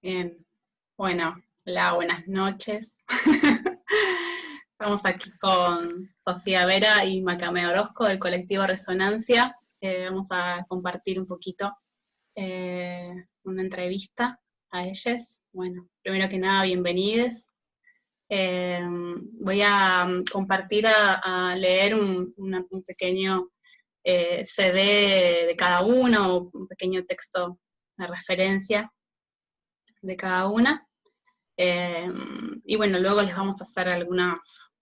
Bien, bueno, hola, buenas noches. Estamos aquí con Sofía Vera y Macame Orozco del colectivo Resonancia. Vamos a compartir un poquito una entrevista a ellas. Bueno, primero que nada, bienvenides. Voy a compartir, a leer un pequeño CD de cada uno, un pequeño texto de referencia de cada una. Y bueno, luego les vamos a hacer algunas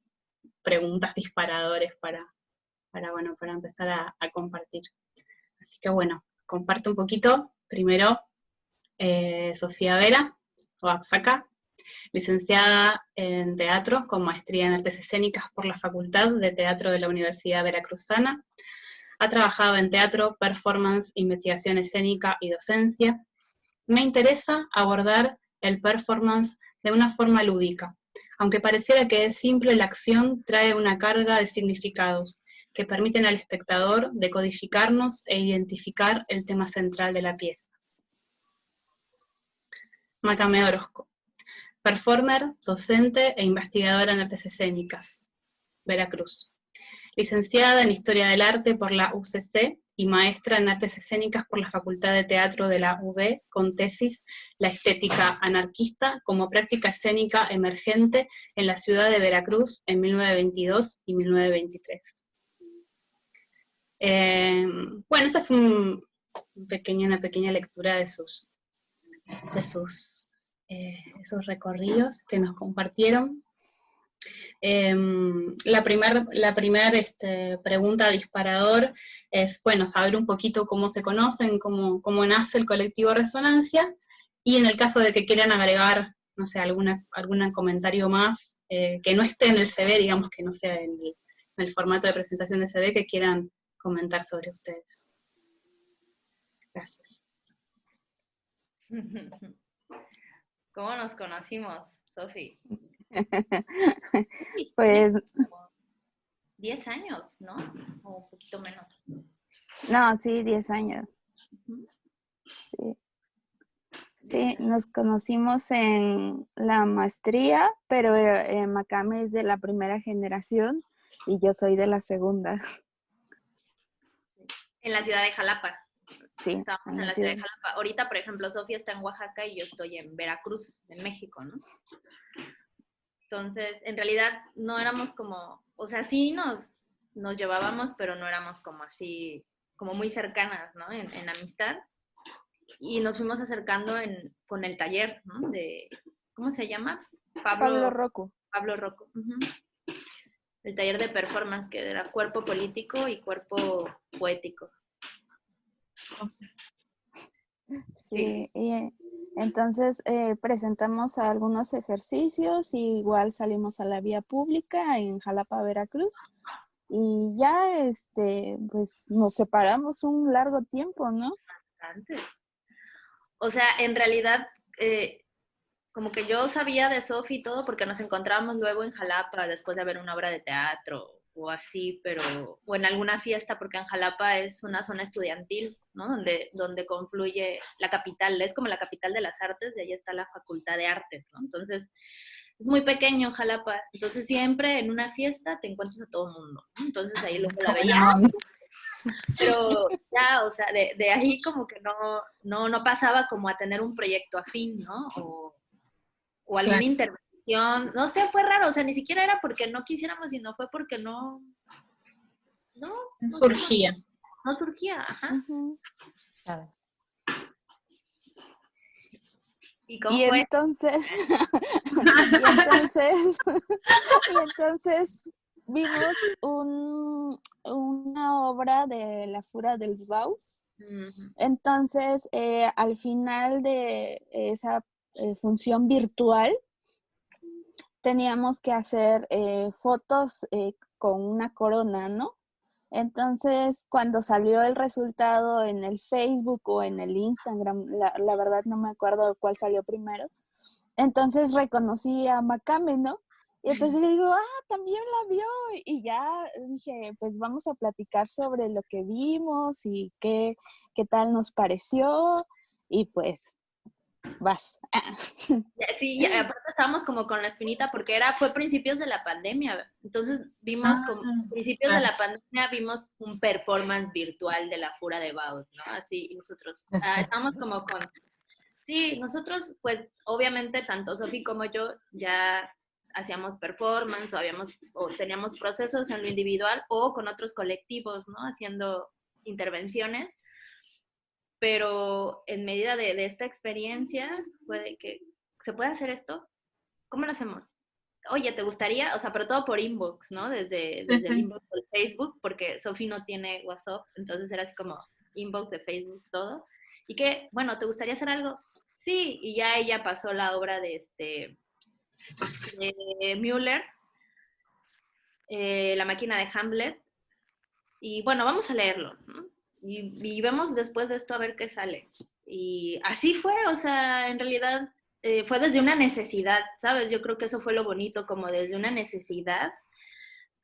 preguntas disparadores para empezar a compartir. Así que bueno, comparto un poquito. Primero, Sofía Vera, o Afaka, licenciada en teatro con maestría en artes escénicas por la Facultad de Teatro de la Universidad Veracruzana. Ha trabajado en teatro, performance, investigación escénica y docencia. Me interesa abordar el performance de una forma lúdica. Aunque pareciera que es simple, la acción trae una carga de significados que permiten al espectador decodificarnos e identificar el tema central de la pieza. Macame Orozco, performer, docente e investigadora en artes escénicas, Veracruz. Licenciada en Historia del Arte por la UCC y maestra en Artes Escénicas por la Facultad de Teatro de la UB, con tesis La estética anarquista como práctica escénica emergente en la ciudad de Veracruz en 1922 y 1923. Bueno, esta es una pequeña lectura de sus recorridos que nos compartieron. La primera pregunta disparador es, bueno, saber un poquito cómo se conocen, cómo nace el colectivo Resonancia, y en el caso de que quieran agregar, no sé, algún comentario más que no esté en el CV, digamos que no sea en el formato de presentación de CV, que quieran comentar sobre ustedes. Gracias. ¿Cómo nos conocimos, Sofi? Pues 10 años, ¿no? O un poquito menos. no, sí, 10 años. Sí, nos conocimos en la maestría, pero Macame es de la primera generación y yo soy de la segunda. En la ciudad de Jalapa. Sí, estábamos en la ciudad de Jalapa. Ahorita, por ejemplo, Sofía está en Oaxaca y yo estoy en Veracruz, en México, ¿no? Entonces, en realidad no éramos como, o sea, sí nos llevábamos, pero no éramos como así, como muy cercanas, ¿no? En amistad. Y nos fuimos acercando con el taller, ¿no? ¿Cómo se llama? Pablo Rocco. Pablo Rocco. El taller de performance, que era cuerpo político y cuerpo poético. Sí, y entonces presentamos algunos ejercicios y igual salimos a la vía pública en Jalapa, Veracruz, y ya pues nos separamos un largo tiempo, ¿no? Bastante. O sea, en realidad, como que yo sabía de Sofi y todo porque nos encontrábamos luego en Jalapa después de ver una obra de teatro o así, o en alguna fiesta, porque en Jalapa es una zona estudiantil, ¿no? Donde confluye la capital, es como la capital de las artes, y ahí está la Facultad de Artes, ¿no? Entonces, es muy pequeño Jalapa, entonces siempre en una fiesta te encuentras a todo el mundo, ¿no? Entonces ahí luego la veíamos. Pero ya, o sea, de ahí como que no pasaba como a tener un proyecto afín, ¿no? O alguna intervención, no sé, fue raro, o sea, ni siquiera era porque no quisiéramos, sino fue porque no surgía. No surgía, ajá. Claro. ¿Y cómo fue? Entonces, y entonces vimos una obra de La Fura dels Baus. Entonces, al final de esa función virtual, teníamos que hacer fotos con una corona, ¿no? Entonces, cuando salió el resultado en el Facebook o en el Instagram, la verdad no me acuerdo cuál salió primero, entonces reconocí a Macame, ¿no? Y entonces le digo, también la vio. Y ya dije, pues vamos a platicar sobre lo que vimos y qué tal nos pareció. Y pues vas. Sí, y aparte estábamos como con la espinita porque fue principios de la pandemia. Entonces vimos como principios de claro. la pandemia, vimos un performance virtual de la Fura de Baud, ¿no? Así, y nosotros estábamos como sí, nosotros pues obviamente tanto Sofi como yo ya hacíamos performance o teníamos procesos en lo individual o con otros colectivos, ¿no? Haciendo intervenciones. Pero en medida de esta experiencia, puede que, ¿se puede hacer esto? ¿Cómo lo hacemos? Oye, ¿te gustaría? O sea, pero todo por inbox, ¿no? Sí, Desde el sí. inbox del Facebook, porque Sofi no tiene WhatsApp, entonces era así como inbox de Facebook, todo. Y que, bueno, ¿te gustaría hacer algo? Sí, y ya ella pasó la obra de Müller, La máquina de Hamlet, y bueno, vamos a leerlo, ¿no? Y vemos después de esto a ver qué sale. Y así fue, o sea, en realidad fue desde una necesidad, ¿sabes? Yo creo que eso fue lo bonito, como desde una necesidad,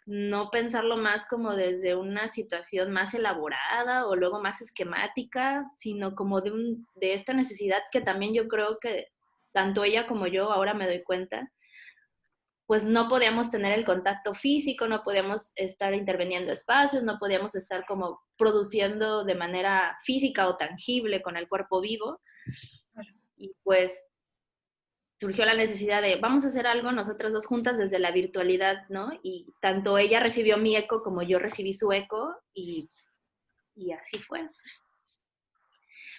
no pensarlo más como desde una situación más elaborada o luego más esquemática, sino como de esta necesidad que también yo creo que tanto ella como yo ahora me doy cuenta, pues no podíamos tener el contacto físico, no podíamos estar interviniendo espacios, no podíamos estar como produciendo de manera física o tangible con el cuerpo vivo. Y pues surgió la necesidad de, vamos a hacer algo nosotras dos juntas desde la virtualidad, ¿no? Y tanto ella recibió mi eco como yo recibí su eco y así fue.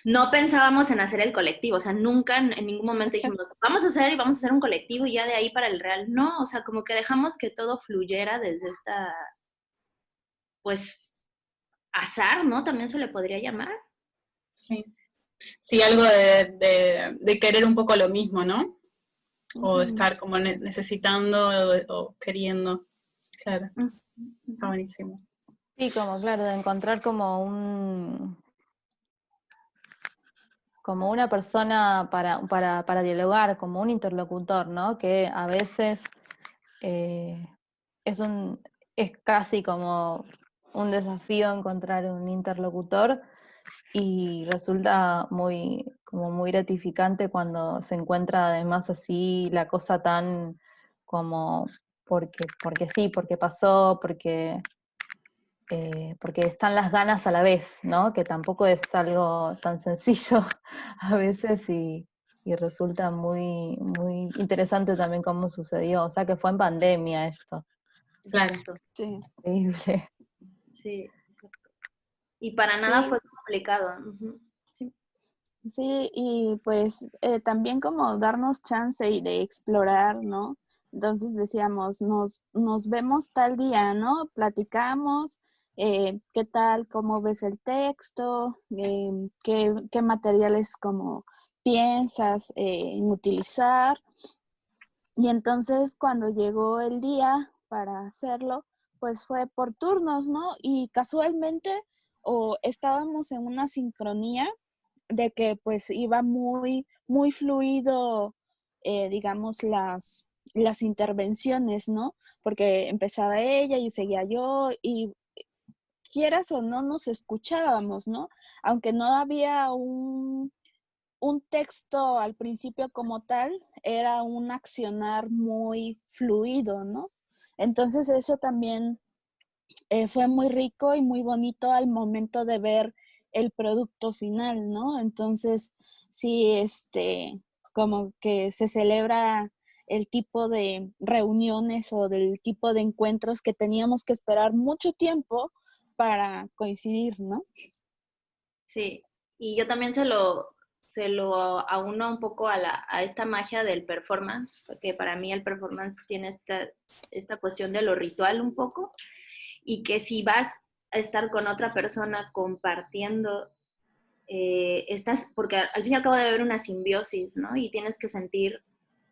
No pensábamos en hacer el colectivo, o sea, nunca en ningún momento dijimos, vamos a hacer un colectivo y ya de ahí para el real. No, o sea, como que dejamos que todo fluyera desde esta, pues, azar, ¿no? También se le podría llamar. Sí, sí, algo de querer un poco lo mismo, ¿no? O de estar como necesitando o queriendo. Claro, está buenísimo. Sí, como claro, de encontrar como una persona para dialogar, como un interlocutor, ¿no? Que a veces es es casi como un desafío encontrar un interlocutor y resulta como muy gratificante cuando se encuentra además así la cosa tan como porque sí, porque pasó, porque están las ganas a la vez, ¿no? Que tampoco es algo tan sencillo a veces y resulta muy interesante también cómo sucedió. O sea que fue en pandemia esto. Claro. Sí. Increíble. Sí. Y para nada Sí. fue complicado. Sí. Sí, y pues también como darnos chance y de explorar, ¿no? Entonces decíamos, nos vemos tal día, ¿no? Platicamos, ¿qué tal? ¿Cómo ves el texto? ¿Qué materiales como piensas en utilizar? Y entonces cuando llegó el día para hacerlo, pues fue por turnos, ¿no? Y casualmente o estábamos en una sincronía de que pues iba muy fluido, digamos, las intervenciones, ¿no? Porque empezaba ella y seguía yo y quieras o no nos escuchábamos, ¿no? Aunque no había un texto al principio como tal, era un accionar muy fluido, ¿no? Entonces eso también fue muy rico y muy bonito al momento de ver el producto final, ¿no? Entonces, sí, como que se celebra el tipo de reuniones o del tipo de encuentros que teníamos que esperar mucho tiempo para coincidir, ¿no? Sí. Y yo también se lo auno un poco a esta magia del performance, porque para mí el performance tiene esta cuestión de lo ritual un poco, y que si vas a estar con otra persona compartiendo, porque al fin y al cabo debe haber una simbiosis, ¿no? Y tienes que sentir,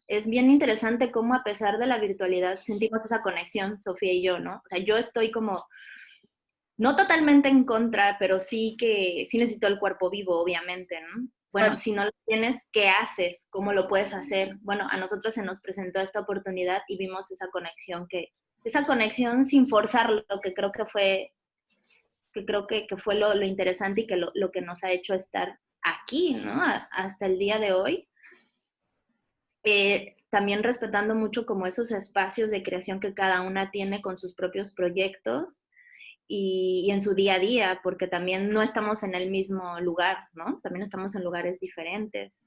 es bien interesante cómo a pesar de la virtualidad sentimos esa conexión, Sofía y yo, ¿no? O sea, yo estoy como, no totalmente en contra, pero sí que sí necesito el cuerpo vivo, obviamente, ¿no? Bueno, Claro. si no lo tienes, ¿qué haces? ¿Cómo lo puedes hacer? Bueno, a nosotros se nos presentó esta oportunidad y vimos esa conexión sin forzarlo, que creo que fue lo interesante y que lo que nos ha hecho estar aquí, ¿no? Hasta el día de hoy. también respetando mucho como esos espacios de creación que cada una tiene con sus propios proyectos y en su día a día, porque también no estamos en el mismo lugar, ¿no? También estamos en lugares diferentes.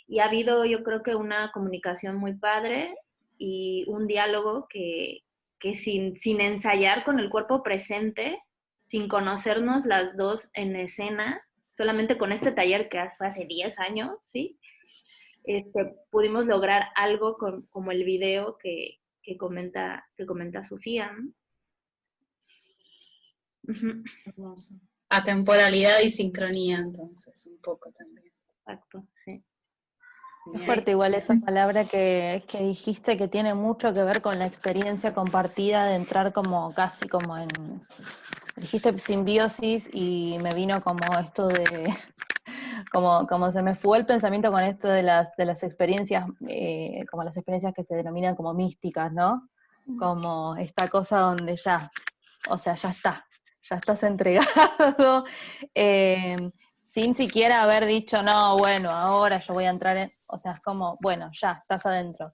Y ha habido, yo creo que una comunicación muy padre y un diálogo que sin ensayar con el cuerpo presente, sin conocernos las dos en escena, solamente con este taller que fue hace 10 años, ¿sí? Pudimos lograr algo como el video que comenta Sofía, ¿no? Uh-huh. Hermoso. Atemporalidad y sincronía, entonces, un poco también. Exacto, sí. Es fuerte igual esa palabra que dijiste, que tiene mucho que ver con la experiencia compartida de entrar como casi como en, dijiste simbiosis y me vino como esto de, como se me fue el pensamiento con esto de las experiencias, como las experiencias que se denominan como místicas, ¿no? Como esta cosa donde ya, o sea, ya estás entregado, sin siquiera haber dicho, no, bueno, ahora yo voy a entrar en, o sea, es como, bueno, ya, estás adentro.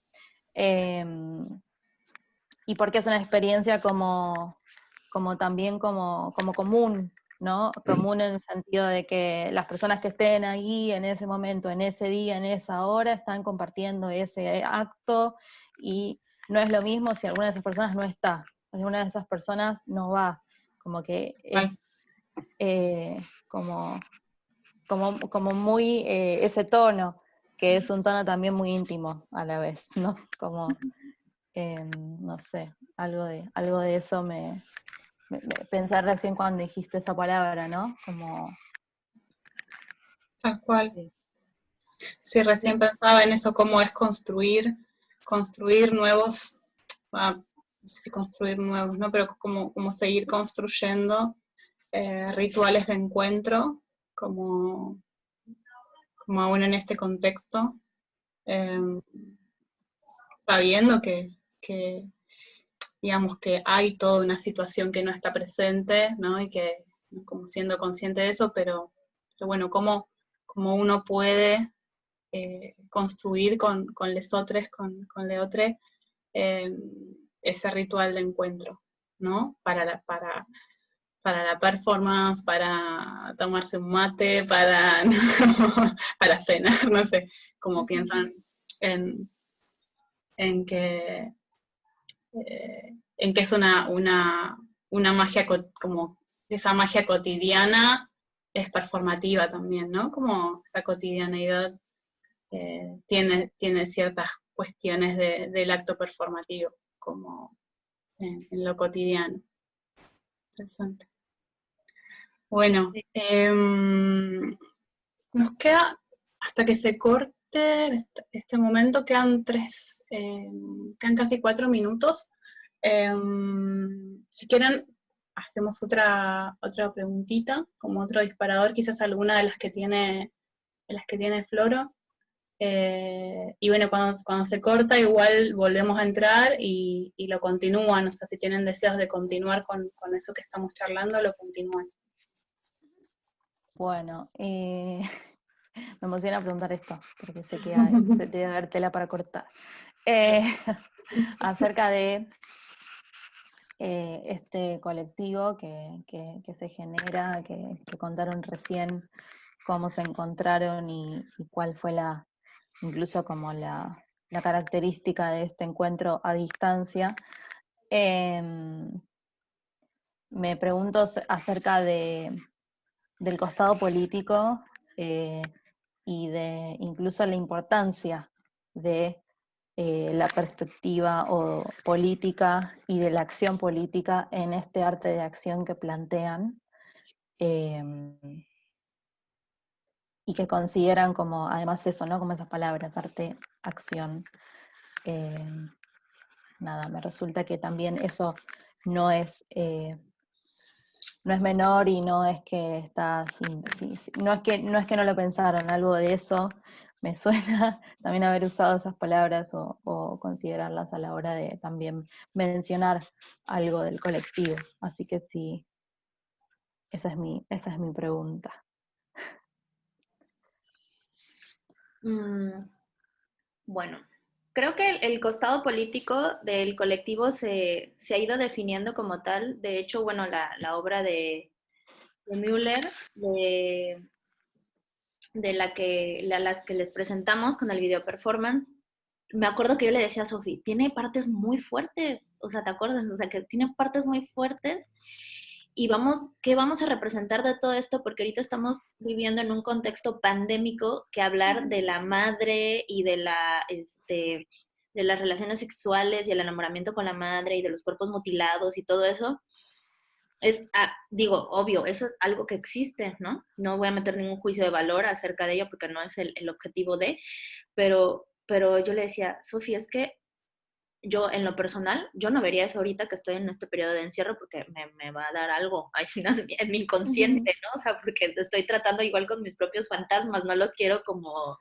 Y porque es una experiencia como también como común, ¿no? Común en el sentido de que las personas que estén ahí en ese momento, en ese día, en esa hora, están compartiendo ese acto, y no es lo mismo si alguna de esas personas no está, si alguna de esas personas no va, como que es como muy ese tono, que es un tono también muy íntimo a la vez, ¿no? Como, no sé, algo de eso me pensar recién cuando dijiste esa palabra, ¿no? Como... Tal cual. Sí, recién pensaba en eso, cómo es construir nuevos, no sé si construir nuevos, ¿no? Pero como seguir construyendo rituales de encuentro, como aún en este contexto, sabiendo que digamos que hay toda una situación que no está presente, ¿no? Y que como siendo consciente de eso, pero bueno, cómo uno puede construir con lesotres, con leotres, ese ritual de encuentro, ¿no? Para la performance, para tomarse un mate, para, para cenar, no sé, como piensan en que es una magia, como esa magia cotidiana es performativa también, ¿no? Como esa cotidianeidad tiene ciertas cuestiones del acto performativo, como en lo cotidiano. Interesante. Bueno, nos queda, hasta que se corte este momento, quedan casi 4 minutos. Si quieren, hacemos otra preguntita, como otro disparador, quizás alguna de las que tiene Floro. Y bueno, cuando se corta, igual volvemos a entrar y lo continúan. O sea, si tienen deseos de continuar con eso que estamos charlando, lo continúan. Bueno, me emociona preguntar esto, porque sé que debe haber tela para cortar. Acerca de este colectivo que se genera, que contaron recién cómo se encontraron y cuál fue incluso como la característica de este encuentro a distancia. Me pregunto acerca del costado político y de incluso la importancia de la perspectiva política y de la acción política en este arte de acción que plantean, y que consideran como, además eso, ¿no? Como esas palabras, arte, acción. Nada, me resulta que también eso no es menor, y no es que está no es que no lo pensaron, algo de eso me suena también haber usado esas palabras o considerarlas a la hora de también mencionar algo del colectivo. Así que sí, esa es mi pregunta. Bueno, Creo que el costado político del colectivo se ha ido definiendo como tal. De hecho, bueno, la obra de Müller, de las que les presentamos con el video performance, me acuerdo que yo le decía a Sofi, tiene partes muy fuertes, o sea, ¿te acuerdas? O sea, que tiene partes muy fuertes y ¿qué vamos a representar de todo esto? Porque ahorita estamos viviendo en un contexto pandémico que hablar de la madre y de las relaciones sexuales y el enamoramiento con la madre y de los cuerpos mutilados y todo eso, digo, obvio, eso es algo que existe, ¿no? No voy a meter ningún juicio de valor acerca de ello porque no es el objetivo pero yo le decía, Sofía, es que yo en lo personal, yo no vería eso ahorita que estoy en este periodo de encierro porque me va a dar algo al final en mi inconsciente, ¿no? O sea, porque estoy tratando igual con mis propios fantasmas, no los quiero como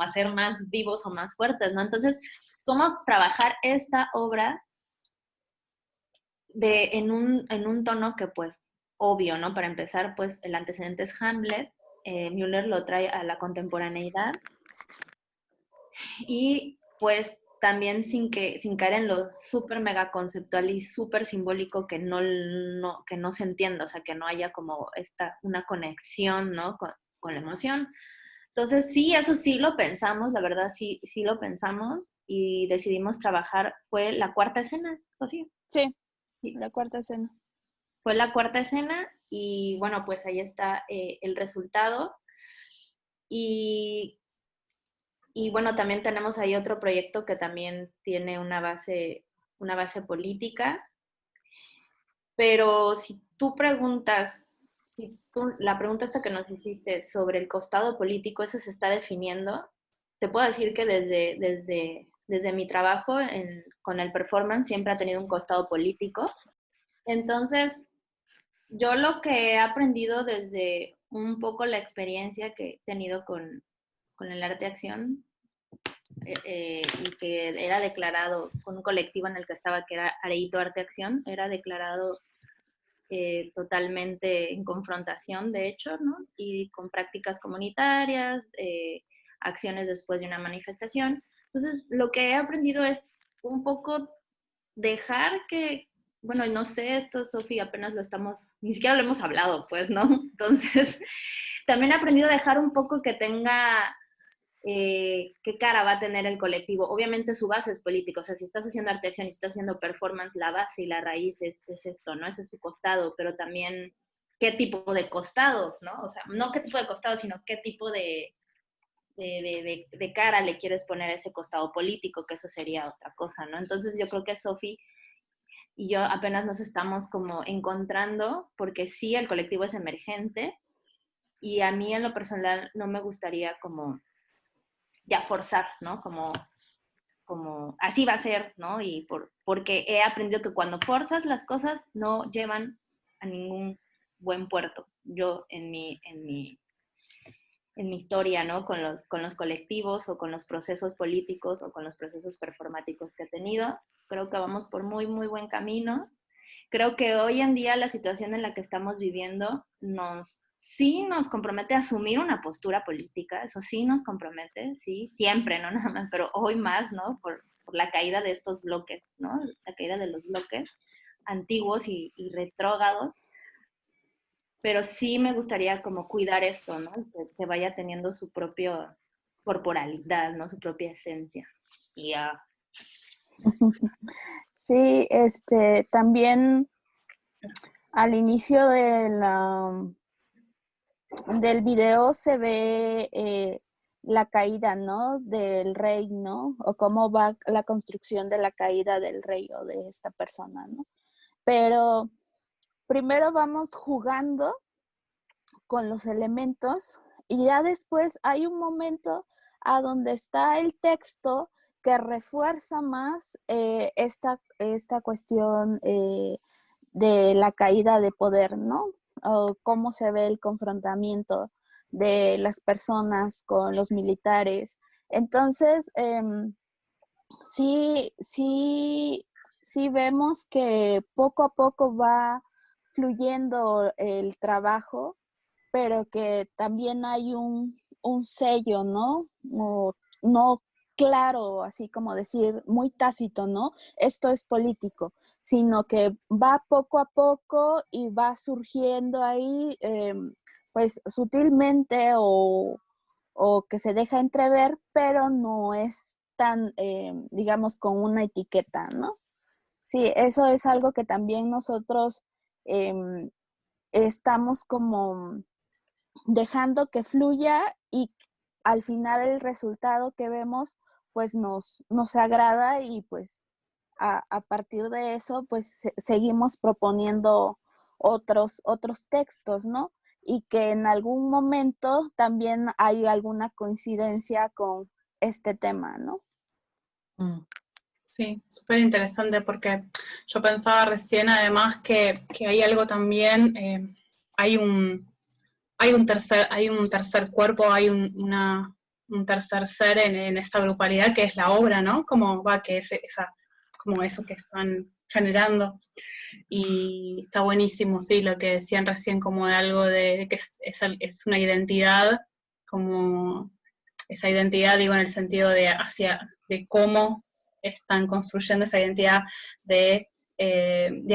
hacer más vivos o más fuertes, ¿no? Entonces, ¿cómo trabajar esta obra en un tono que pues obvio, ¿no? Para empezar, pues el antecedente es Hamlet, Müller lo trae a la contemporaneidad y pues también sin caer en lo súper mega conceptual y súper simbólico que no se entienda, o sea, que no haya como una conexión, ¿no? Con la emoción. Entonces, sí, eso sí lo pensamos, la verdad sí, sí lo pensamos y decidimos trabajar, fue la cuarta escena, Sofía. Sí, Sí, la cuarta escena. fue la cuarta escena y bueno, pues ahí está el resultado. Y, y bueno, también tenemos ahí otro proyecto que también tiene una base política, pero si tú preguntas, la pregunta esta que nos hiciste sobre el costado político, ese se está definiendo, te puedo decir que desde mi trabajo con el performance siempre ha tenido un costado político. Entonces, yo lo que he aprendido desde un poco la experiencia que he tenido con el arte acción y que era declarado con un colectivo en el que estaba, que era Areito Arte Acción, era declarado totalmente en confrontación, de hecho, ¿no? Y con prácticas comunitarias, acciones después de una manifestación. Entonces, lo que he aprendido es un poco dejar que, bueno, no sé, esto, Sofía, apenas ni siquiera lo hemos hablado, pues, ¿no? Entonces, también he aprendido a dejar un poco que tenga qué cara va a tener el colectivo. Obviamente su base es política, o sea, si estás haciendo arte acción y estás haciendo performance, la base y la raíz es esto, ¿no? Ese es su costado, pero también qué tipo de costados, ¿no? O sea, no qué tipo de costados, sino qué tipo de cara le quieres poner a ese costado político, que eso sería otra cosa, ¿no? Entonces yo creo que Sofi y yo apenas nos estamos como encontrando, porque sí, el colectivo es emergente, y a mí en lo personal no me gustaría como ya forzar, ¿no? Como así va a ser, ¿no? Y porque he aprendido que cuando forzas las cosas no llevan a ningún buen puerto. Yo en mi historia, ¿no? Con los colectivos o con los procesos políticos o con los procesos performáticos que he tenido, creo que vamos por muy, muy buen camino. Creo que hoy en día la situación en la que estamos viviendo sí nos compromete a asumir una postura política, eso sí nos compromete, sí, siempre, no nada más, pero hoy más, ¿no? Por la caída de estos bloques, ¿no? La caída de los bloques antiguos y retrógrados, pero sí me gustaría como cuidar esto, ¿no? Que vaya teniendo su propia corporalidad, ¿no? Su propia esencia. Y Sí, también al inicio del video se ve la caída, ¿no? Del rey, ¿no? O cómo va la construcción de la caída del rey o de esta persona, ¿no? Pero primero vamos jugando con los elementos y ya después hay un momento a donde está el texto que refuerza más esta cuestión de la caída de poder, ¿no? O cómo se ve el confrontamiento de las personas con los militares. Entonces, sí vemos que poco a poco va fluyendo el trabajo, pero que también hay un sello, ¿no? O no claro, así como decir, muy tácito, ¿no? Esto es político, sino que va poco a poco y va surgiendo ahí, pues sutilmente o que se deja entrever, pero no es tan, digamos, con una etiqueta, ¿no? Sí, eso es algo que también nosotros estamos como dejando que fluya y al final el resultado que vemos pues nos agrada y pues a partir de eso pues seguimos proponiendo otros textos, ¿no? Y que en algún momento también hay alguna coincidencia con este tema, ¿no? Sí, súper interesante porque yo pensaba recién además que hay algo también, hay un tercer cuerpo, hay un tercer ser en esta grupalidad que es la obra, ¿no? Como va, que es como eso que están generando. Y está buenísimo, sí, lo que decían recién, como de algo de que es una identidad, como esa identidad, digo, en el sentido de cómo están construyendo esa identidad de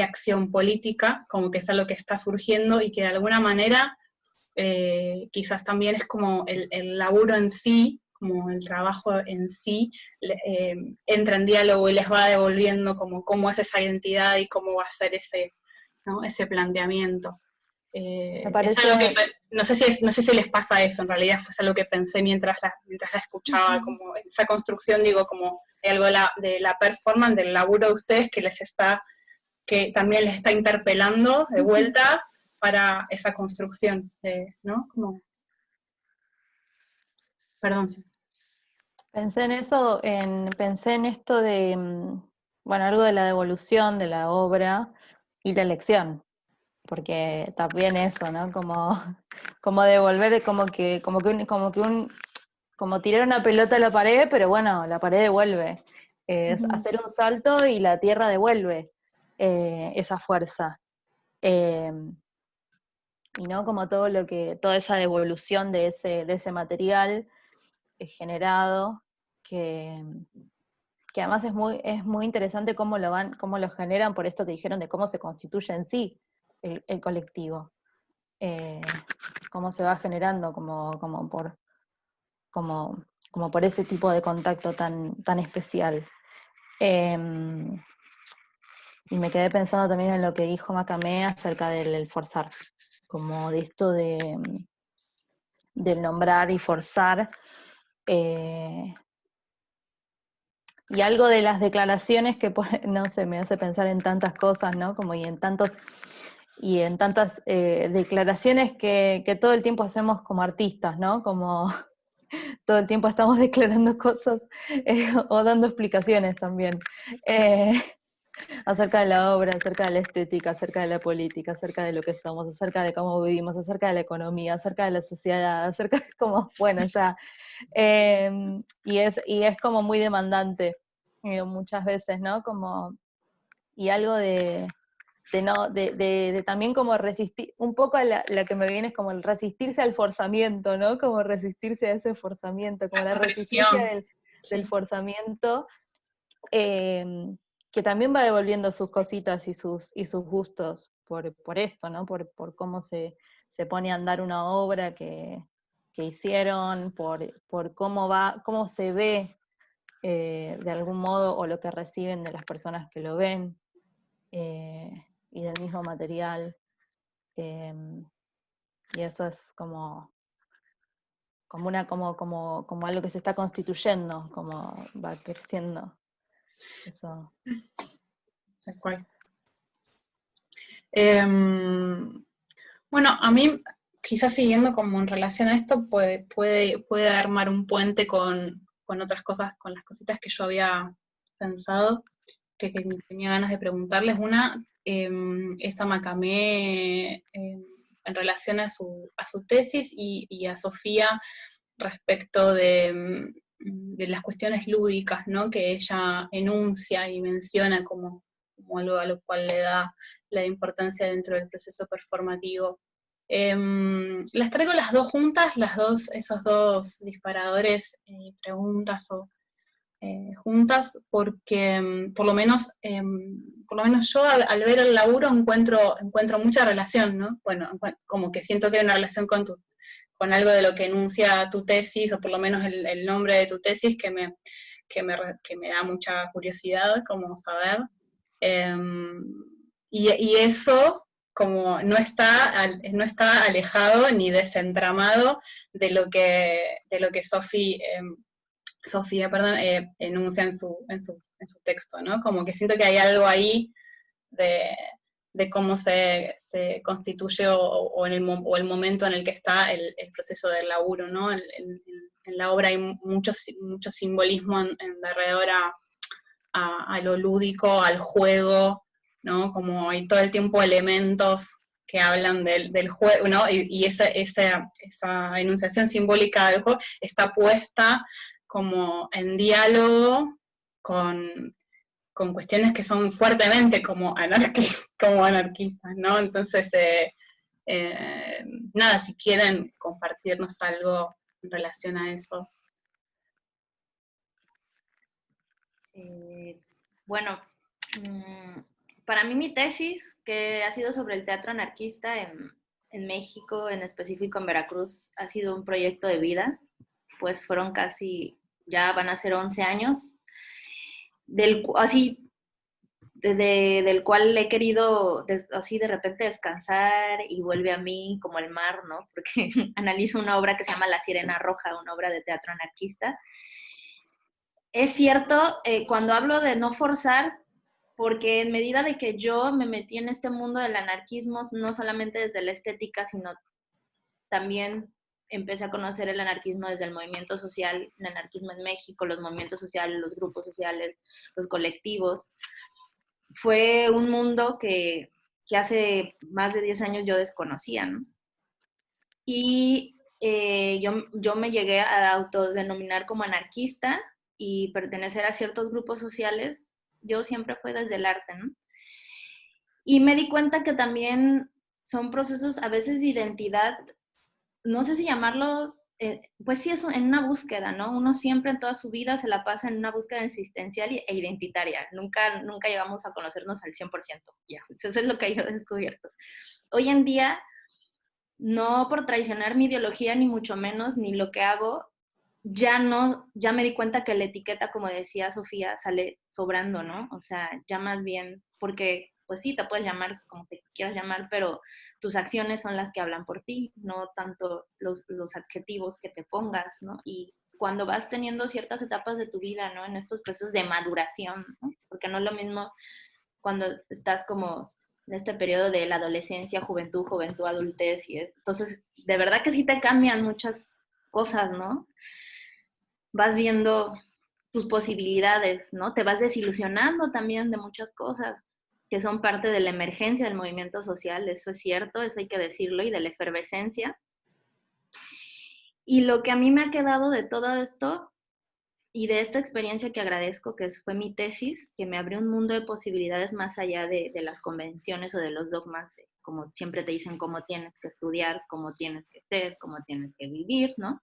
acción política, como que es algo que está surgiendo y que de alguna manera quizás también es como el laburo en sí, como el trabajo en sí, entra en diálogo y les va devolviendo como cómo es esa identidad y cómo va a ser ese, ¿no? Ese planteamiento. Me Es algo que, parece, no sé si les pasa eso, en realidad fue algo que pensé mientras la escuchaba, como esa construcción, digo, como de algo de la performance, del laburo de ustedes que también les está interpelando de vuelta para esa construcción, ¿no? Como, perdón. Sí. pensé en eso, pensé en esto de, bueno, algo de la devolución de la obra y la elección, porque también eso, ¿no? Como devolver, como tirar una pelota a la pared, pero bueno, la pared devuelve. Es hacer un salto y la tierra devuelve esa fuerza. Eh, y no como toda esa devolución de ese material generado, que además es muy interesante cómo lo generan, por esto que dijeron de cómo se constituye en sí el colectivo. Cómo se va generando como por ese tipo de contacto tan especial. Y me quedé pensando también en lo que dijo Macamé acerca del forzar, como de esto del nombrar y forzar, y algo de las declaraciones que, no sé, me hace pensar en tantas cosas, ¿no? Como y en tantas declaraciones que todo el tiempo hacemos como artistas, ¿no? Como todo el tiempo estamos declarando cosas o dando explicaciones también. Acerca de la obra, acerca de la estética, acerca de la política, acerca de lo que somos, acerca de cómo vivimos, acerca de la economía, acerca de la sociedad, acerca de cómo, bueno, ya. Y es como muy demandante muchas veces, ¿no? Como, y algo de también como resistir, un poco la que me viene es como el resistirse al forzamiento, ¿no? Como resistirse a ese forzamiento, como la Esa resistencia presión. del Sí. forzamiento, que también va devolviendo sus cositas y sus gustos por esto, ¿no? Por cómo se pone a andar una obra que hicieron, por cómo se ve de algún modo, o lo que reciben de las personas que lo ven, y del mismo material. Y eso es como algo que se está constituyendo, como va creciendo. Eso. Tal cual. Bueno, a mí, quizás siguiendo como en relación a esto, puede armar un puente con otras cosas, con las cositas que yo había pensado, que tenía ganas de preguntarles. Una, es a Macamé en relación a su tesis y a Sofía respecto de las cuestiones lúdicas, ¿no? Que ella enuncia y menciona como algo a lo cual le da la importancia dentro del proceso performativo. Las traigo las dos juntas, esos dos disparadores, preguntas juntas, porque por lo menos yo al ver el laburo encuentro mucha relación, ¿no? Bueno, como que siento que hay una relación con algo de lo que enuncia tu tesis, o por lo menos el nombre de tu tesis, que me da mucha curiosidad como saber. Y eso como no está alejado ni desentramado de lo que Sofía, enuncia en su texto, ¿no? Como que siento que hay algo ahí de cómo se constituye o el momento en el que está el proceso del laburo, ¿no? En la obra hay mucho simbolismo en derredor a lo lúdico, al juego, ¿no? Como hay todo el tiempo elementos que hablan del juego, ¿no? Y esa enunciación simbólica del juego está puesta como en diálogo con cuestiones que son fuertemente como anarquistas, ¿no? Entonces, nada, si quieren compartirnos algo en relación a eso. Bueno, para mí mi tesis, que ha sido sobre el teatro anarquista en México, en específico en Veracruz, ha sido un proyecto de vida, pues fueron ya van a ser 11 años, del cual he querido así de repente descansar y vuelve a mí como el mar, ¿no? Porque analizo una obra que se llama La Sirena Roja, una obra de teatro anarquista. Es cierto, cuando hablo de no forzar, porque en medida de que yo me metí en este mundo del anarquismo, no solamente desde la estética, sino también empecé a conocer el anarquismo desde el movimiento social, el anarquismo en México, los movimientos sociales, los grupos sociales, los colectivos. Fue un mundo que hace más de 10 años yo desconocía, ¿no? Y yo me llegué a autodenominar como anarquista y pertenecer a ciertos grupos sociales. Yo siempre fue desde el arte, ¿no? Y me di cuenta que también son procesos a veces de identidad, no sé si llamarlos, pues sí es en una búsqueda, ¿no? Uno siempre en toda su vida se la pasa en una búsqueda existencial e identitaria. Nunca llegamos a conocernos al 100%. Ya, eso es lo que yo he descubierto. Hoy en día, no por traicionar mi ideología, ni mucho menos, ni lo que hago, ya me di cuenta que la etiqueta, como decía Sofía, sale sobrando, ¿no? O sea, ya más bien, porque pues sí, te puedes llamar como te quieras llamar, pero tus acciones son las que hablan por ti, no tanto los adjetivos que te pongas, ¿no? Y cuando vas teniendo ciertas etapas de tu vida, ¿no? En estos procesos de maduración, ¿no? Porque no es lo mismo cuando estás como en este periodo de la adolescencia, juventud, adultez, entonces, de verdad que sí te cambian muchas cosas, ¿no? Vas viendo tus posibilidades, ¿no? Te vas desilusionando también de muchas cosas que son parte de la emergencia del movimiento social, eso es cierto, eso hay que decirlo, y de la efervescencia. Y lo que a mí me ha quedado de todo esto y de esta experiencia que agradezco, que fue mi tesis, que me abrió un mundo de posibilidades más allá de las convenciones o de los dogmas, como siempre te dicen cómo tienes que estudiar, cómo tienes que ser, cómo tienes que vivir, ¿no?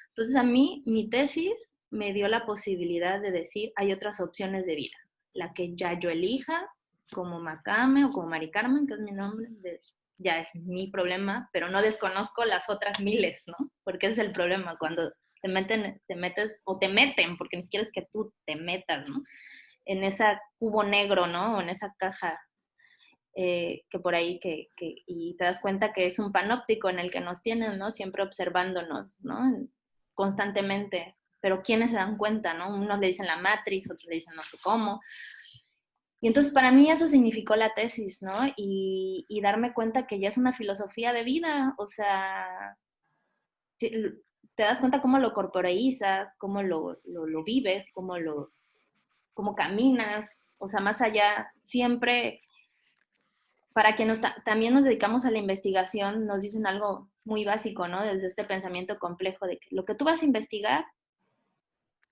Entonces a mí, mi tesis me dio la posibilidad de decir, hay otras opciones de vida, la que ya yo elija, como Macame o como Mari Carmen, que es mi nombre, ya es mi problema, pero no desconozco las otras miles, ¿no? Porque ese es el problema, cuando te metes, o te meten, porque ni siquiera es que tú te metas, ¿no? En ese cubo negro, ¿no? O en esa caja que por ahí, y te das cuenta que es un panóptico en el que nos tienen, ¿no? Siempre observándonos, ¿no? Constantemente. Pero ¿quiénes se dan cuenta, no? Unos le dicen la Matrix, otros le dicen no sé cómo. Y entonces para mí eso significó la tesis, ¿no? Y darme cuenta que ya es una filosofía de vida, o sea, te das cuenta cómo lo corporeizas, cómo lo vives, cómo caminas, o sea, más allá, siempre, para quienes también nos dedicamos a la investigación, nos dicen algo muy básico, ¿no? Desde este pensamiento complejo de que lo que tú vas a investigar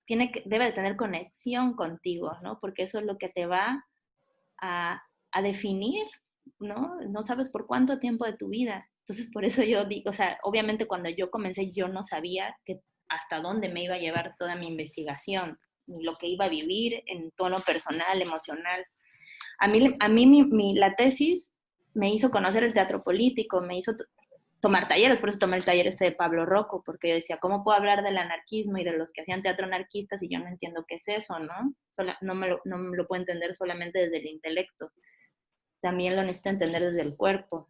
debe de tener conexión contigo, ¿no? Porque eso es lo que te va a definir, ¿no? No sabes por cuánto tiempo de tu vida. Entonces, por eso yo digo, o sea, obviamente cuando yo comencé yo no sabía hasta dónde me iba a llevar toda mi investigación. ni lo que iba a vivir en tono personal, emocional. A mí la tesis me hizo conocer el teatro político, me hizo tomar talleres, por eso tomé el taller de Pablo Rocco, porque yo decía, ¿cómo puedo hablar del anarquismo y de los que hacían teatro anarquista si yo no entiendo qué es eso, ¿no? No me lo puedo entender solamente desde el intelecto. También lo necesito entender desde el cuerpo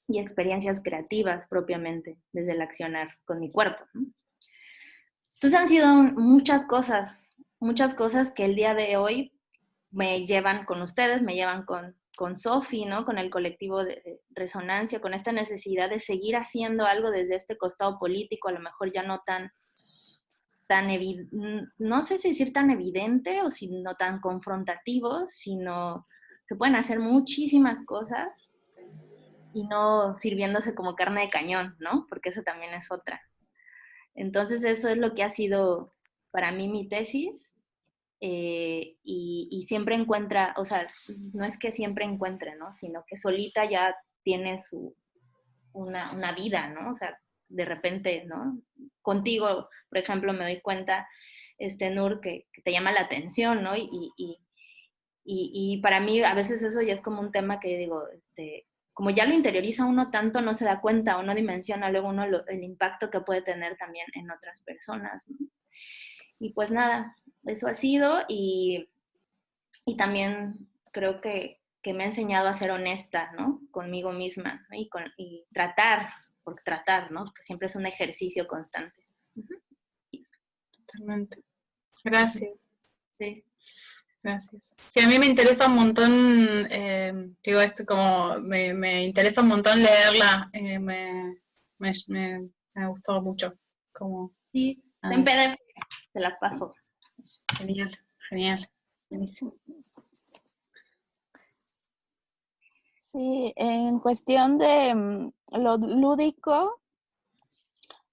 y experiencias creativas propiamente, desde el accionar con mi cuerpo, ¿no? Entonces han sido muchas cosas que el día de hoy me llevan con ustedes, me llevan con Sofi, ¿no? Con el colectivo de Resonancia, con esta necesidad de seguir haciendo algo desde este costado político, a lo mejor ya no no sé si decir tan evidente o no tan confrontativo, sino se pueden hacer muchísimas cosas y no sirviéndose como carne de cañón, ¿no? Porque eso también es otra. Entonces eso es lo que ha sido para mí mi tesis. Y siempre encuentra, o sea, no es que siempre encuentre, ¿no? Sino que solita ya tiene una vida, ¿no? O sea, de repente, ¿no? Contigo, por ejemplo, me doy cuenta, Nur, que te llama la atención, ¿no? Y para mí a veces eso ya es como un tema que digo, como ya lo interioriza uno tanto, no se da cuenta o no dimensiona luego uno el impacto que puede tener también en otras personas, ¿no? Y pues nada, eso ha sido y también creo que me ha enseñado a ser honesta, ¿no? Conmigo misma, ¿no? Y tratar, ¿no? Que siempre es un ejercicio constante. Totalmente. Gracias. Sí. Gracias. Sí, a mí me interesa un montón, digo esto como, me interesa un montón leerla, me gustó mucho. Como, Sí, en PDF, te las paso. Genial, genial, buenísimo. Sí, en cuestión de lo lúdico,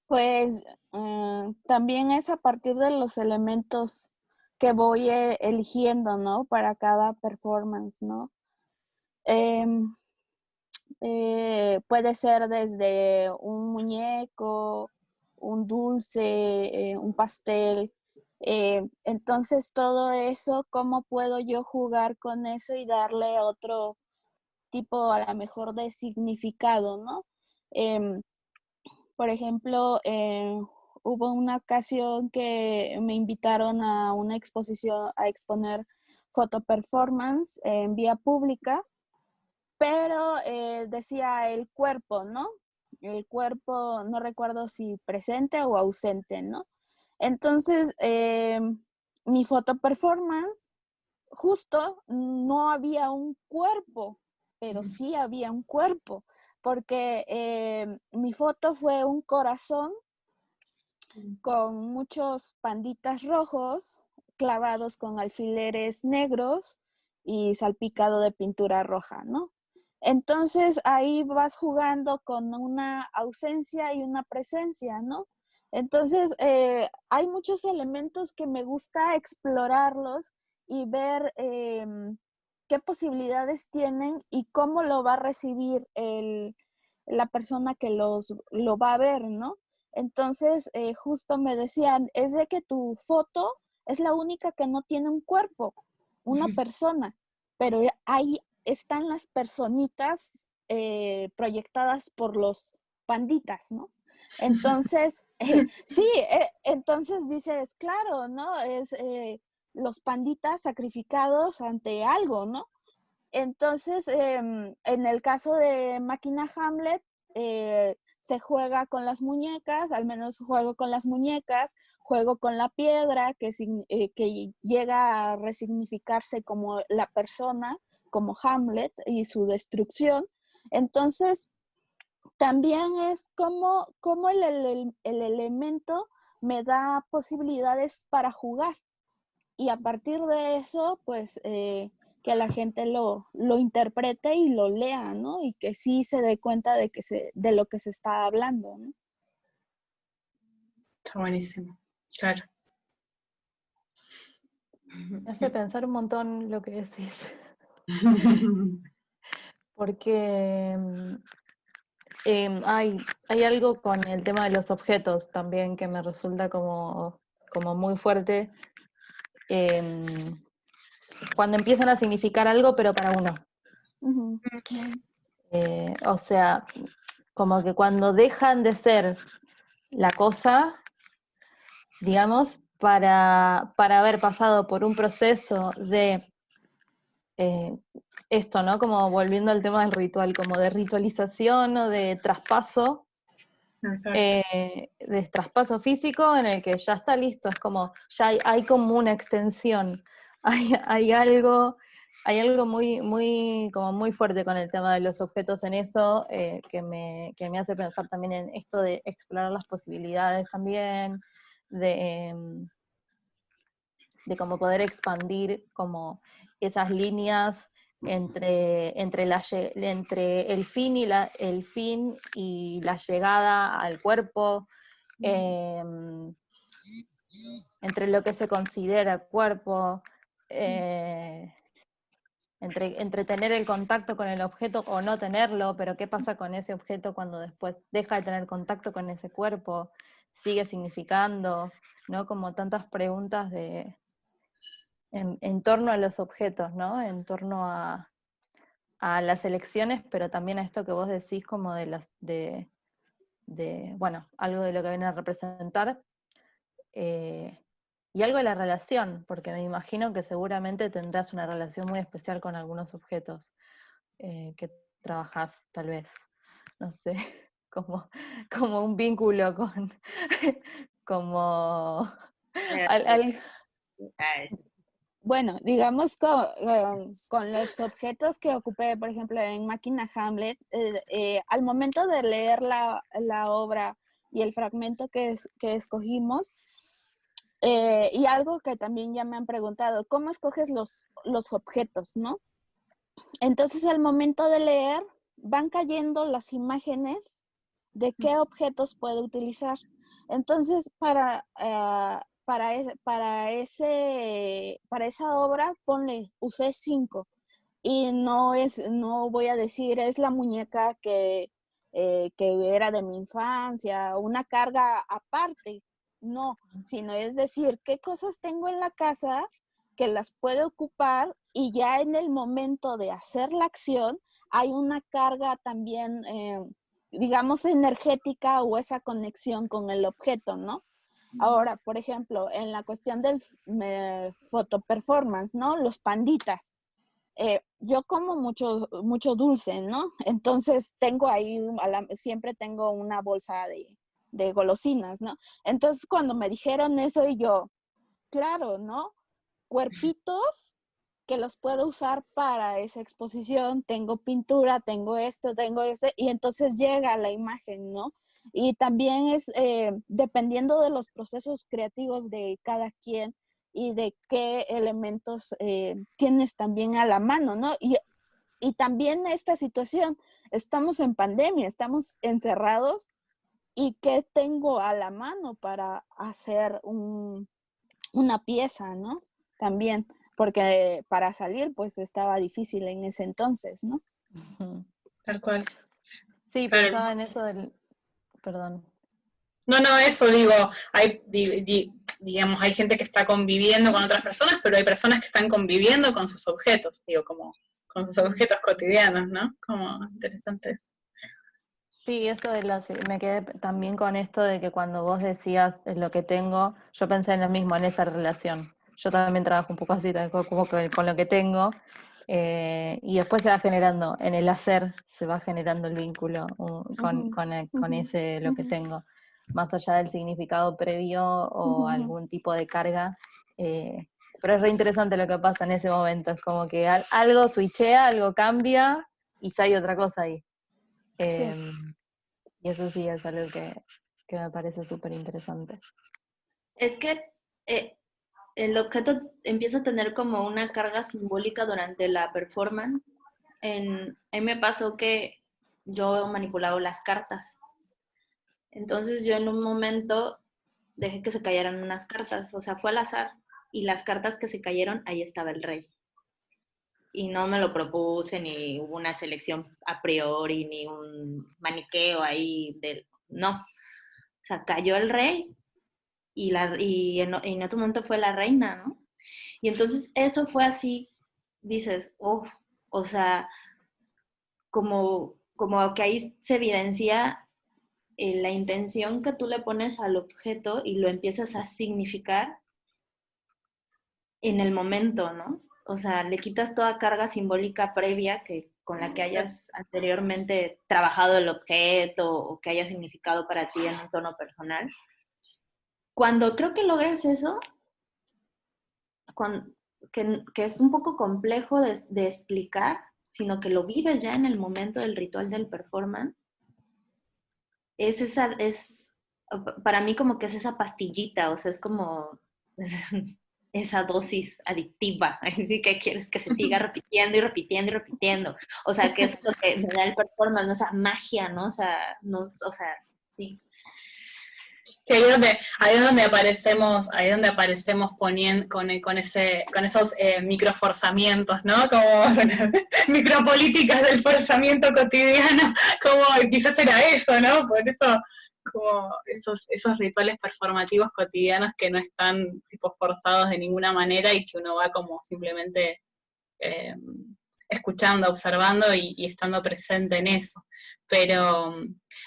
pues también es a partir de los elementos que voy eligiendo, ¿no? Para cada performance, ¿no? Puede ser desde un muñeco, un dulce, un pastel. Entonces todo eso, ¿cómo puedo yo jugar con eso y darle otro tipo a lo mejor de significado, ¿no? Por ejemplo, hubo una ocasión que me invitaron a una exposición a exponer foto performance en vía pública, pero decía el cuerpo, ¿no? El cuerpo, no recuerdo si presente o ausente, ¿no? Entonces, mi foto performance, justo no había un cuerpo, pero sí había un cuerpo, porque mi foto fue un corazón con muchos panditas rojos clavados con alfileres negros y salpicado de pintura roja, ¿no? Entonces ahí vas jugando con una ausencia y una presencia, ¿no? Entonces hay muchos elementos que me gusta explorarlos y ver qué posibilidades tienen y cómo lo va a recibir la persona que lo va a ver, ¿no? Entonces, justo me decían, es de que tu foto es la única que no tiene un cuerpo, una persona, pero ahí están las personitas proyectadas por los panditas, ¿no? Entonces, sí, entonces dices, claro, ¿no? Es los panditas sacrificados ante algo, ¿no? Entonces, en el caso de Máquina Hamlet, se juega con las muñecas, al menos juego con las muñecas, juego con la piedra, que llega a resignificarse como la persona, como Hamlet y su destrucción. Entonces, también es como el elemento me da posibilidades para jugar. Y a partir de eso, pues que la gente lo interprete y lo lea, ¿no? Y que sí se dé cuenta de lo que se está hablando, ¿no? Está buenísimo, claro. Me hace pensar un montón lo que decís. Porque hay algo con el tema de los objetos también que me resulta como muy fuerte, cuando empiezan a significar algo, pero para uno. Ujú. O sea, como que cuando dejan de ser la cosa, digamos, para haber pasado por un proceso de esto, ¿no? Como volviendo al tema del ritual, como de ritualización o de traspaso, Exacto. de traspaso físico en el que ya está listo, es como, ya hay como una extensión, hay algo muy, muy, como muy fuerte con el tema de los objetos en eso, que me hace pensar también en esto de explorar las posibilidades también, de cómo poder expandir como esas líneas entre el fin y la llegada al cuerpo, entre lo que se considera cuerpo, entre tener el contacto con el objeto o no tenerlo, pero qué pasa con ese objeto cuando después deja de tener contacto con ese cuerpo, sigue significando, ¿no? Como tantas preguntas en torno a los objetos, ¿no? En torno a las elecciones, pero también a esto que vos decís como bueno, algo de lo que viene a representar, y algo de la relación, porque me imagino que seguramente tendrás una relación muy especial con algunos objetos que trabajás, tal vez, no sé, como un vínculo como Bueno, digamos con los objetos que ocupé, por ejemplo, en Máquina Hamlet, al momento de leer la obra y el fragmento que escogimos, y algo que también ya me han preguntado, ¿cómo escoges los objetos, no? Entonces, al momento de leer, van cayendo las imágenes de qué objetos puedo utilizar. Entonces, para esa obra, ponle, usé 5. Y no voy a decir, es la muñeca que era de mi infancia, una carga aparte. No, sino es decir, qué cosas tengo en la casa que las puedo ocupar y ya en el momento de hacer la acción hay una carga también, digamos, energética o esa conexión con el objeto, ¿no? Ahora, por ejemplo, en la cuestión del photo performance, ¿no? Los panditas. Yo como mucho dulce, ¿no? Entonces tengo ahí, siempre tengo una bolsa de golosinas, ¿no? Entonces cuando me dijeron eso y yo, claro, ¿no? Cuerpitos que los puedo usar para esa exposición, tengo pintura, tengo esto, tengo ese, y entonces llega la imagen, ¿no? Y también es dependiendo de los procesos creativos de cada quien y de qué elementos tienes también a la mano, ¿no? Y también esta situación, estamos en pandemia, estamos encerrados y qué tengo a la mano para hacer una pieza, ¿no? También, porque para salir pues estaba difícil en ese entonces, ¿no? Tal cual. Sí, Claro. pensaba en eso perdón. No, eso digo, digamos, hay gente que está conviviendo con otras personas, pero hay personas que están conviviendo con sus objetos, digo, como con sus objetos cotidianos, ¿no? Como interesante eso. Sí, eso me quedé también con esto de que cuando vos decías lo que tengo, yo pensé en lo mismo, en esa relación. Yo también trabajo un poco así, como con lo que tengo, y después se va generando, en el hacer se va generando el vínculo con ese lo que tengo, más allá del significado previo o algún tipo de carga. Pero es re interesante lo que pasa en ese momento, es como que algo switchea, algo cambia y ya hay otra cosa ahí. Sí. Y eso sí es algo que me parece súper interesante. Es que el objeto empieza a tener como una carga simbólica durante la performance. A mí me pasó que yo manipulaba las cartas. Entonces yo en un momento dejé que se cayeran unas cartas, o sea, fue al azar. Y las cartas que se cayeron, ahí estaba el rey. Y no me lo propuse, ni hubo una selección a priori, ni un maniqueo ahí. No. O sea, cayó el rey y en otro momento fue la reina, ¿no? Y entonces eso fue así, dices, oh, o sea, como que ahí se evidencia la intención que tú le pones al objeto y lo empiezas a significar en el momento, ¿no? O sea, le quitas toda carga simbólica previa con la que hayas anteriormente trabajado el objeto o que haya significado para ti en un tono personal. Cuando creo que logras eso, que es un poco complejo de explicar, sino que lo vives ya en el momento del ritual del performance, es para mí como que es esa pastillita, o sea, es como esa dosis adictiva, así que quieres que se siga repitiendo y repitiendo y repitiendo, o sea, que es lo que me da el performance, ¿no? Esa magia, ¿no? O sea, no, o sea, sí. Sí, ahí es donde aparecemos poniendo con esos microforzamientos, ¿no? Como micropolíticas del forzamiento cotidiano, como quizás era eso, ¿no? Por eso, como esos rituales performativos cotidianos que no están tipo forzados de ninguna manera y que uno va como simplemente escuchando, observando y estando presente en eso. Pero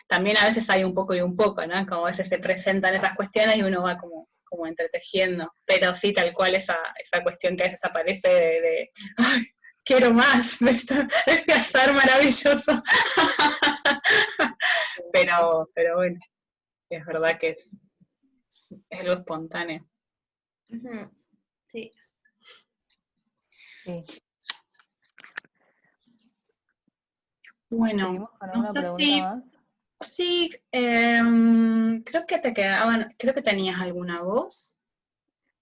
también a veces hay un poco y un poco, ¿no? Como a veces se presentan esas cuestiones y uno va como entretejiendo. Pero sí, tal cual esa cuestión que a veces aparece de ¡ay, quiero más de este azar maravilloso! pero bueno, es verdad que es algo espontáneo. Sí. Sí. Bueno, no sé si... Más. Sí, creo que creo que tenías alguna voz.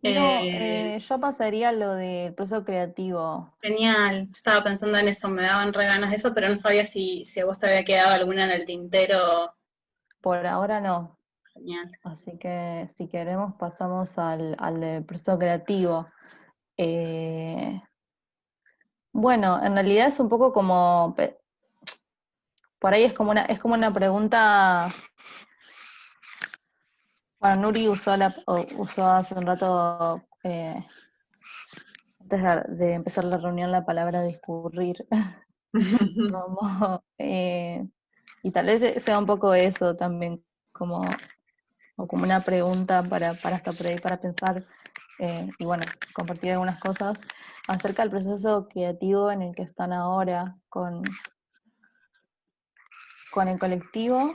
No, yo pasaría a lo del proceso creativo. Genial, estaba pensando en eso, me daban re ganas de eso, pero no sabía si a vos te había quedado alguna en el tintero. Por ahora no. Genial. Así que si queremos pasamos al del proceso creativo. Bueno, en realidad es un poco como, por ahí es como una pregunta. Bueno, Nuri usó hace un rato, antes de empezar la reunión, la palabra discurrir. Como, y tal vez sea un poco eso también, como una pregunta para estar por ahí, para pensar, y bueno, compartir algunas cosas acerca del proceso creativo en el que están ahora con el colectivo.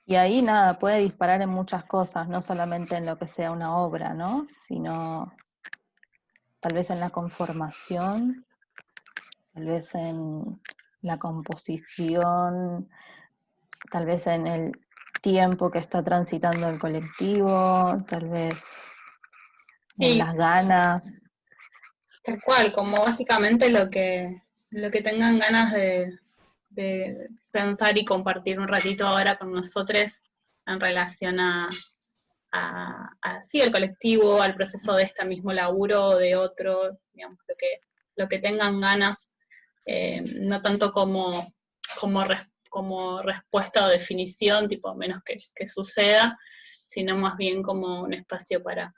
Y ahí nada, puede disparar en muchas cosas, no solamente en lo que sea una obra, ¿no? Sino tal vez en la conformación, tal vez en la composición, tal vez en el tiempo que está transitando el colectivo, tal vez en Sí, las ganas. tal cual, como básicamente lo que tengan ganas de pensar y compartir un ratito ahora con nosotros en relación sí, al colectivo, al proceso de este mismo laburo o de otro, digamos, lo que tengan ganas, no tanto como respuesta o definición, tipo, menos que suceda, sino más bien como un espacio para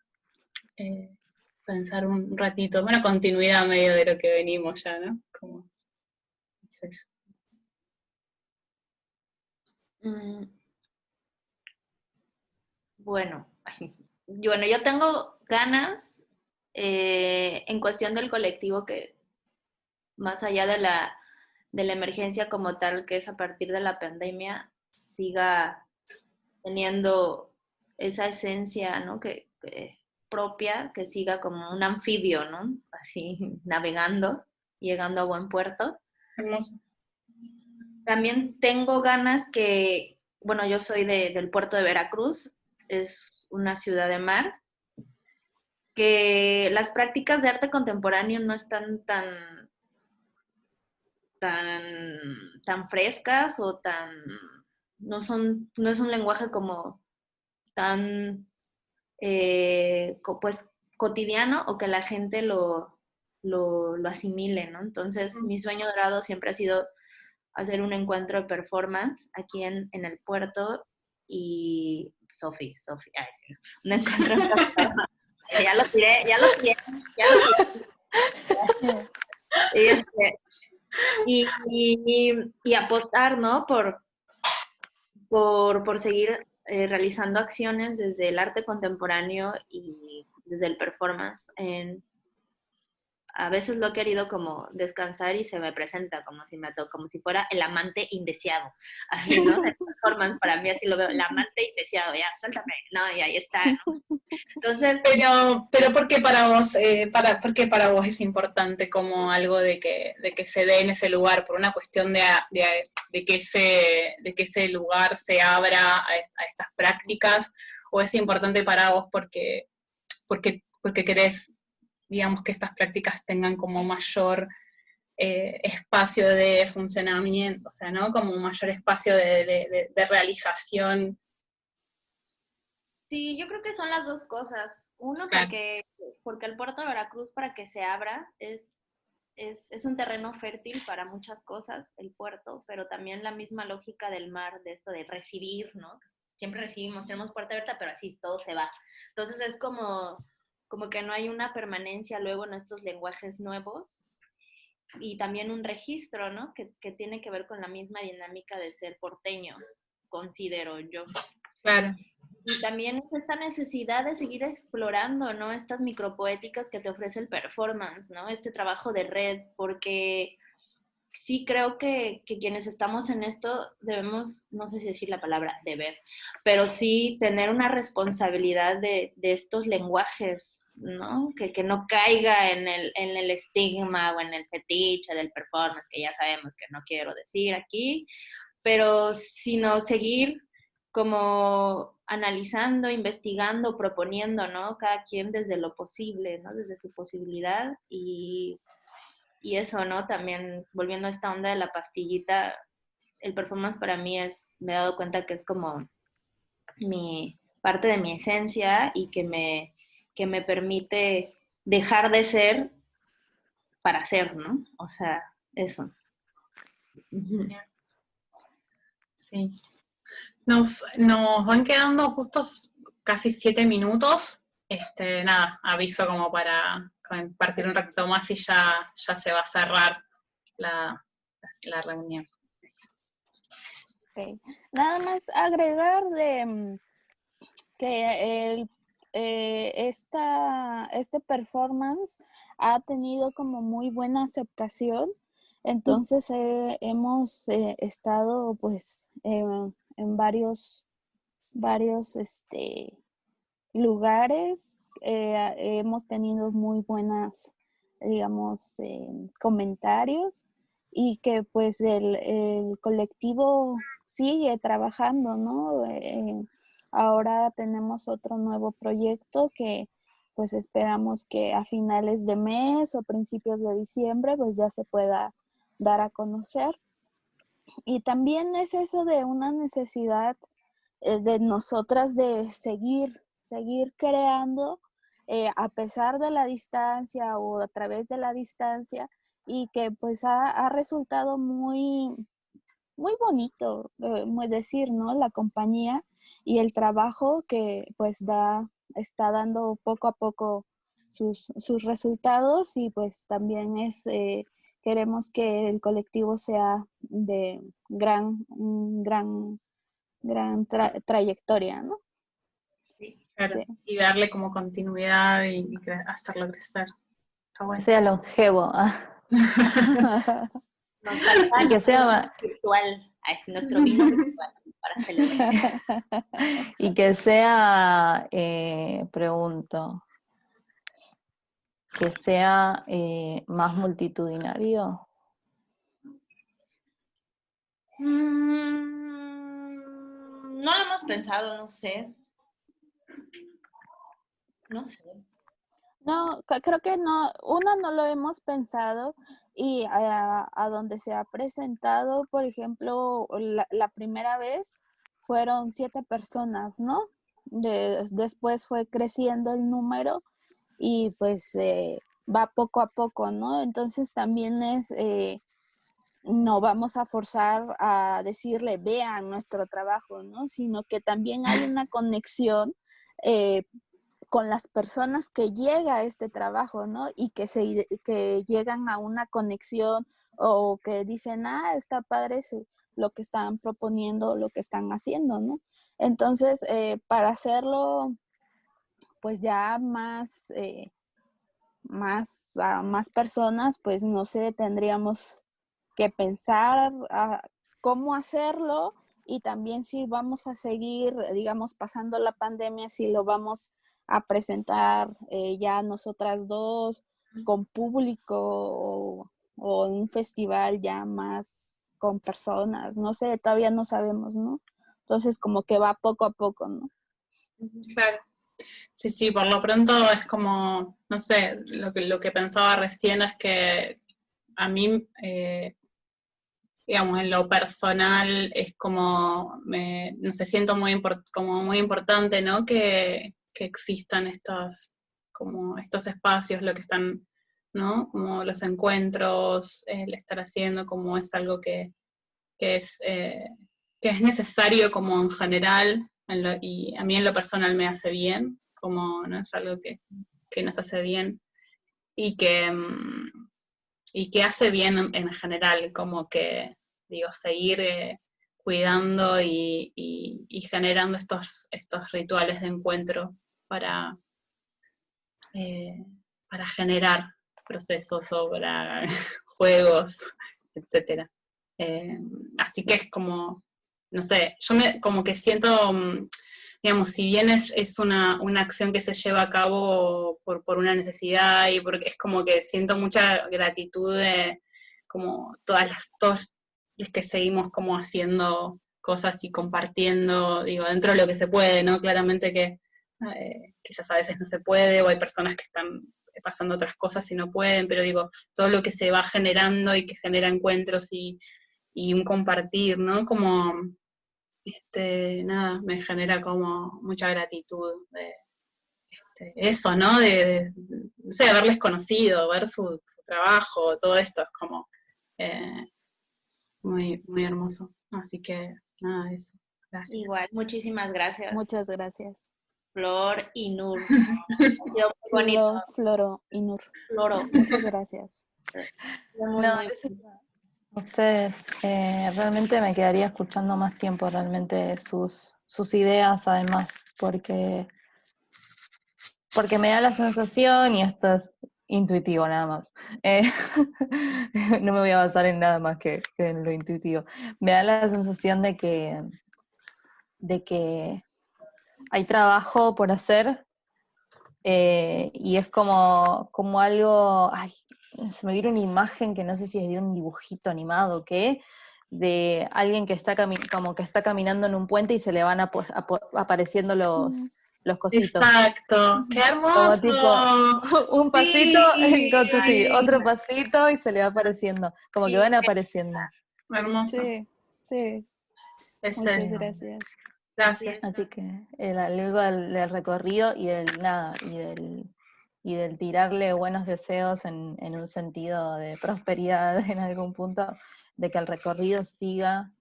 pensar un ratito, una continuidad medio de lo que venimos ya, ¿no? Como, es eso. Bueno, yo tengo ganas en cuestión del colectivo que más allá de la emergencia como tal, que es a partir de la pandemia, siga teniendo esa esencia, ¿no? Que propia, que siga como un anfibio, ¿no? Así navegando, llegando a buen puerto. Hermoso. También tengo ganas bueno, yo soy del puerto de Veracruz, es una ciudad de mar, que las prácticas de arte contemporáneo no están tan frescas o no es un lenguaje como tan pues cotidiano o que la gente lo asimile, ¿no? Entonces, mi sueño dorado siempre ha sido hacer un encuentro de performance aquí en el puerto y un encuentro de performance ya lo tiré, ya lo tiré, ya lo tiré. Y, y apostar, ¿no? Por seguir realizando acciones desde el arte contemporáneo y desde el performance. A veces lo he querido como descansar y se me presenta como si fuera el amante indeseado, así, ¿no? El performance para mí así lo veo, el amante indeseado, ya, suéltame, no, y ahí está, ¿no? Entonces... Pero ¿por qué para vos, por qué para vos es importante como algo de que se dé en ese lugar? ¿Por una cuestión de que ese lugar se abra a estas prácticas? ¿O es importante para vos porque querés, digamos, que estas prácticas tengan como mayor espacio de funcionamiento, o sea, ¿no? Como mayor espacio de realización? Sí, yo creo que son las dos cosas. Uno, Claro. porque el puerto de Veracruz, para que se abra, es un terreno fértil para muchas cosas, el puerto, pero también la misma lógica del mar, de esto de recibir, ¿no? Siempre recibimos, tenemos puerta abierta, pero así todo se va. Entonces es como que no hay una permanencia luego en estos lenguajes nuevos y también un registro, ¿no? Que tiene que ver con la misma dinámica de ser porteño, considero yo. Claro. Y también es esta necesidad de seguir explorando, ¿no? Estas micropoéticas que te ofrece el performance, ¿no? Este trabajo de red, porque sí creo que quienes estamos en esto debemos, no sé si decir la palabra deber, pero sí tener una responsabilidad de estos lenguajes, ¿no? Que no caiga en el estigma o en el fetiche del performance, que ya sabemos que no quiero decir aquí, pero sino seguir como analizando, investigando, proponiendo, ¿no? Cada quien desde lo posible, ¿no? Desde su posibilidad y eso, ¿no? También volviendo a esta onda de la pastillita, el performance para mí me he dado cuenta que es como parte de mi esencia y que me permite dejar de ser para ser, ¿no? O sea, eso. Sí. Nos van quedando justos casi 7 minutos. Nada, aviso como para compartir un ratito más y ya se va a cerrar la reunión. Okay. Nada más agregar que este performance ha tenido como muy buena aceptación. Entonces hemos estado pues en varios lugares. Hemos tenido muy buenas, digamos, comentarios y que pues el colectivo sigue trabajando, ¿no? Ahora tenemos otro nuevo proyecto que pues esperamos que a finales de mes o principios de diciembre pues ya se pueda dar a conocer. Y también es eso de una necesidad de nosotras de seguir creando a pesar de la distancia o a través de la distancia y que pues ha resultado muy, muy bonito, muy decir, ¿no? La compañía y el trabajo que pues está dando poco a poco sus resultados y pues también queremos que el colectivo sea de gran trayectoria, ¿no? Claro, Sí. y darle como continuidad y hacerlo crecer. Está bueno. Que sea longevo. Nos falta Y que sea virtual, nuestro vino virtual para celebrar. y que sea, pregunto, que sea más multitudinario. No lo hemos pensado, no sé. No sé. No, creo que no, no lo hemos pensado y a donde se ha presentado, por ejemplo, la primera vez fueron 7 personas, ¿no? Después fue creciendo el número y pues va poco a poco, ¿no? Entonces también no vamos a forzar a decirle, vean nuestro trabajo, ¿no? Sino que también hay una conexión con las personas que llega a este trabajo, ¿no? Y que llegan a una conexión o que dicen, está padre lo que están proponiendo, lo que están haciendo, ¿no? Entonces, para hacerlo, pues ya a más personas, pues no sé, tendríamos que pensar cómo hacerlo y también si vamos a seguir, digamos, pasando la pandemia, si lo vamos a presentar ya nosotras dos con público o en un festival ya más con personas, no sé, todavía no sabemos, ¿no? Entonces como que va poco a poco, ¿no? Claro. Sí, por lo pronto es como, no sé, lo que pensaba recién es que a mí, digamos, en lo personal es como, no sé, siento como muy importante, ¿no? Que existan como estos espacios, lo que están, ¿no? Como los encuentros, el estar haciendo, como es algo que es necesario como en general, y a mí en lo personal me hace bien, como no es algo que nos hace bien, y que hace bien en general, como que, digo, seguir cuidando y generando estos rituales de encuentro para, para generar procesos o para juegos, etcétera. Así que es como, no sé, como que siento, digamos, si bien es una acción que se lleva a cabo por una necesidad y porque es como que siento mucha gratitud de como todos los que seguimos como haciendo cosas y compartiendo, digo, dentro de lo que se puede, ¿no? Claramente que quizás a veces no se puede o hay personas que están pasando otras cosas y no pueden, pero digo, todo lo que se va generando y que genera encuentros y un compartir, ¿no? Como, nada, me genera como mucha gratitud de eso, ¿no? No sé, haberles conocido, ver su trabajo, todo esto es como muy, muy hermoso. Así que, nada, eso. Gracias. Igual, muchísimas gracias. Muchas gracias. Flor y Nur. Ha sido muy bonito. Floro y Nur. Floro. Muchas gracias. Muy, No, muy gracias a ustedes. Realmente me quedaría escuchando más tiempo realmente sus ideas además, porque me da la sensación, y esto es intuitivo nada más, no me voy a basar en nada más que en lo intuitivo, me da la sensación de que hay trabajo por hacer, y es como algo, ay, se me viene una imagen que no sé si es de un dibujito animado o qué, de alguien que está como que está caminando en un puente y se le van apareciendo los cositos. Exacto, qué Como hermoso. tipo, un pasito, Sí, sí, otro pasito y se le va apareciendo, como que van apareciendo. hermoso. Sí. Es Muchas eso. gracias. Gracias. Así que luego del recorrido y del tirarle buenos deseos en un sentido de prosperidad en algún punto, de que el recorrido siga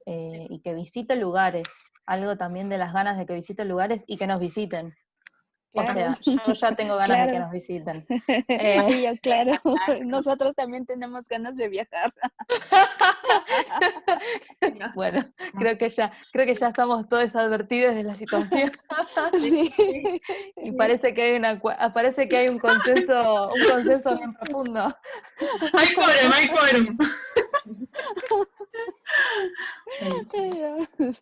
y que visite lugares, algo también de las ganas de que visite lugares y que nos visiten. Claro. O sea, yo ya tengo ganas de que nos visiten. Y yo, claro, nosotros también tenemos ganas de viajar. Bueno, creo que ya estamos todos advertidos de la situación. Sí. Y parece que hay un consenso bien profundo. Hay quórum.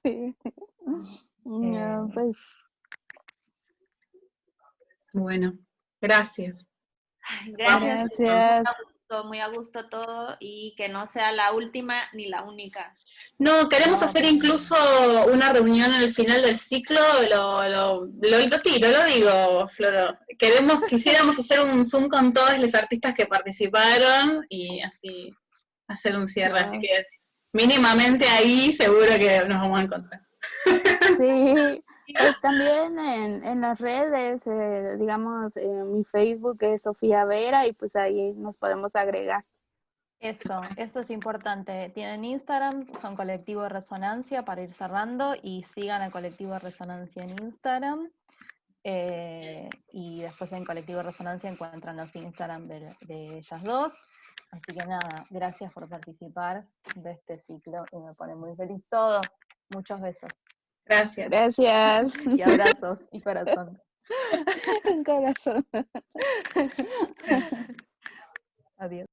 Sí. No, pues. Bueno, gracias. Gracias. Gracias. Muy a gusto todo y que no sea la última ni la única. No, queremos No. hacer incluso una reunión al final del ciclo, lo tiro, lo digo, Floro. Quisiéramos hacer un Zoom con todos los artistas que participaron y así hacer un cierre, así que mínimamente ahí seguro que nos vamos a encontrar. Sí, pues también en las redes, digamos, mi Facebook es Sofía Vera y pues ahí nos podemos agregar. Eso es importante. Tienen Instagram, son Colectivo Resonancia, para ir cerrando, y sigan a Colectivo Resonancia en Instagram. Y después en Colectivo Resonancia encuentran los Instagram de ellas dos. Así que nada, gracias por participar de este ciclo y me pone muy feliz todo. Muchos besos. Gracias. Gracias. Y abrazos y corazón. Un corazón. Adiós.